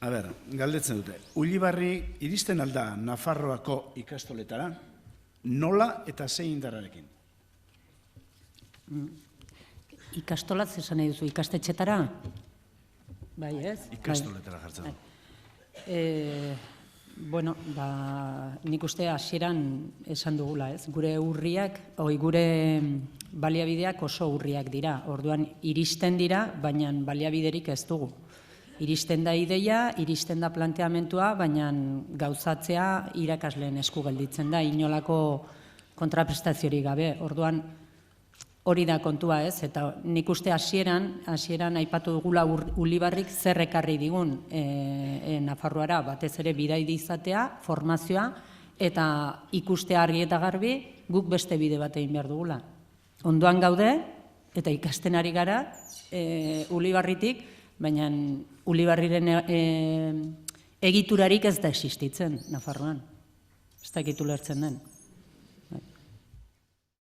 A ber, galdetzen dute. Ulibarri iristen alda Nafarroako ikastoletara, nola eta zein indarrarekin? Ikastolatz esan nahi duzu, ikastetxetara? Bai, ez? Ikastoletara jartzen du. Bueno, nik uste hasieran esan dugula, ez? Gure urriak, gure baliabideak oso urriak dira. Orduan, iristen dira, baina baliabiderik ez dugu. Iristen da ideia, iristen da planteamentua, baina gauzatzea irakasleen esku gelditzen da, inolako kontraprestaziorik gabe. Orduan, hori da kontua, ez? Eta nik uste hasieran aipatu dugula Ulibarrik zer ekarri digun Nafarroara, batez ere bidaide izatea, formazioa, eta ikustea argi eta garbi, guk beste bide bat egin behar dugula. Ondoan gaude, eta ikasten ari gara Ulibarritik, baina Ulibarriren egiturarik ez da existitzen Nafarroan. Ez dakit ulertzen den.